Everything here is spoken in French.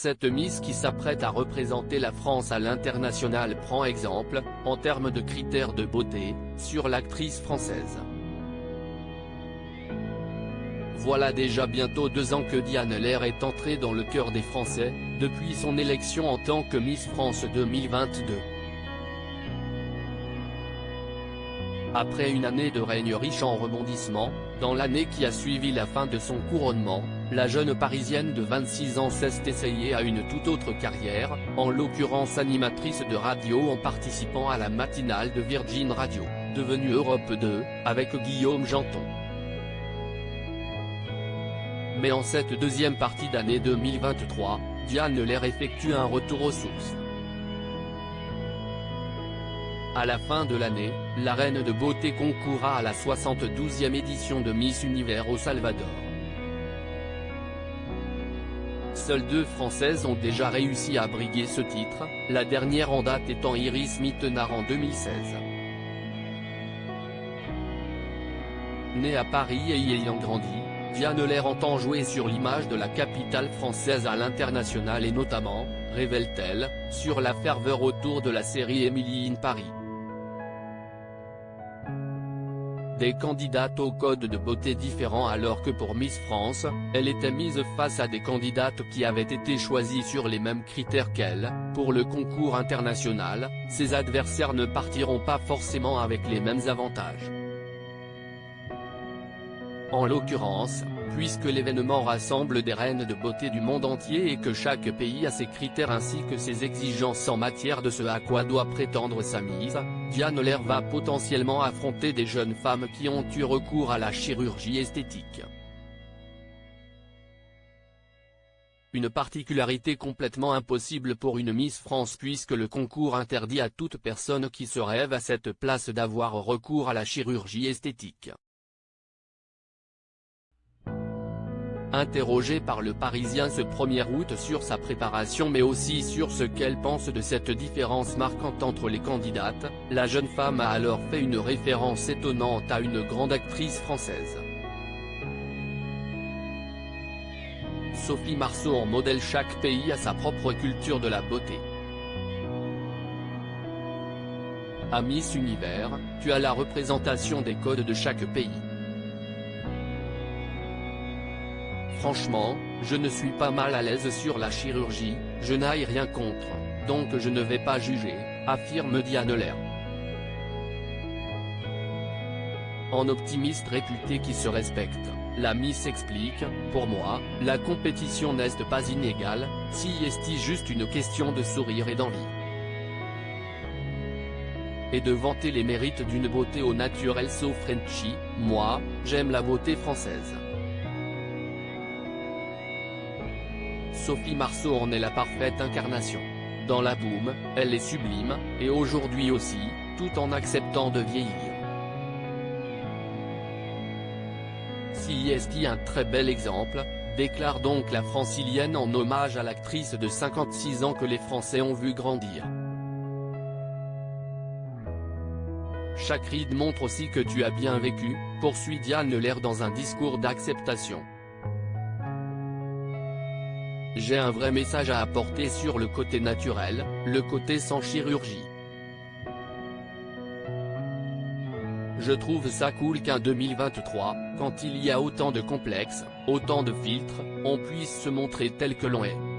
Cette Miss qui s'apprête à représenter la France à l'international prend exemple, en termes de critères de beauté, sur l'actrice française. Voilà déjà bientôt 2 ans que Diane Lair est entrée dans le cœur des Français, depuis son élection en tant que Miss France 2022. Après une année de règne riche en rebondissements, dans l'année qui a suivi la fin de son couronnement, la jeune Parisienne de 26 ans s'est essayée à une toute autre carrière, en l'occurrence animatrice de radio en participant à la matinale de Virgin Radio, devenue Europe 2, avec Guillaume Janton. Mais en cette deuxième partie d'année 2023, Diane Lair effectue un retour aux sources. À la fin de l'année, la reine de beauté concourra à la 72e édition de Miss Univers au Salvador. Seules 2 Françaises ont déjà réussi à briguer ce titre, la dernière en date étant Iris Mittenard en 2016. Née à Paris et y ayant grandi, Diane Lair entend jouer sur l'image de la capitale française à l'international et notamment, révèle-t-elle, sur la ferveur autour de la série Emily in Paris. Des candidates aux codes de beauté différents alors que pour Miss France, elle était mise face à des candidates qui avaient été choisies sur les mêmes critères qu'elle. Pour le concours international, ses adversaires ne partiront pas forcément avec les mêmes avantages. En l'occurrence, puisque l'événement rassemble des reines de beauté du monde entier et que chaque pays a ses critères ainsi que ses exigences en matière de ce à quoi doit prétendre sa mise, Diane Lair va potentiellement affronter des jeunes femmes qui ont eu recours à la chirurgie esthétique. Une particularité complètement impossible pour une Miss France puisque le concours interdit à toute personne qui se rêve à cette place d'avoir recours à la chirurgie esthétique. Interrogée par Le Parisien ce 1er août sur sa préparation mais aussi sur ce qu'elle pense de cette différence marquante entre les candidates, la jeune femme a alors fait une référence étonnante à une grande actrice française. Sophie Marceau en modèle. Chaque pays a sa propre culture de la beauté. À Miss Univers, tu as la représentation des codes de chaque pays. Franchement, je ne suis pas mal à l'aise sur la chirurgie, je n'ai rien contre, donc je ne vais pas juger, affirme Diane Lair. En optimiste réputée qui se respecte, la Miss explique, pour moi, la compétition n'est pas inégale, si est juste une question de sourire et d'envie. Et de vanter les mérites d'une beauté au naturel so Frenchy, moi, j'aime la beauté française. Sophie Marceau en est la parfaite incarnation. Dans la boum, elle est sublime, et aujourd'hui aussi, tout en acceptant de vieillir. Si est un très bel exemple, déclare donc la francilienne en hommage à l'actrice de 56 ans que les Français ont vu grandir. Chaque ride montre aussi que tu as bien vécu, poursuit Diane Lair dans un discours d'acceptation. J'ai un vrai message à apporter sur le côté naturel, le côté sans chirurgie. Je trouve ça cool qu'en 2023, quand il y a autant de complexes, autant de filtres, on puisse se montrer tel que l'on est.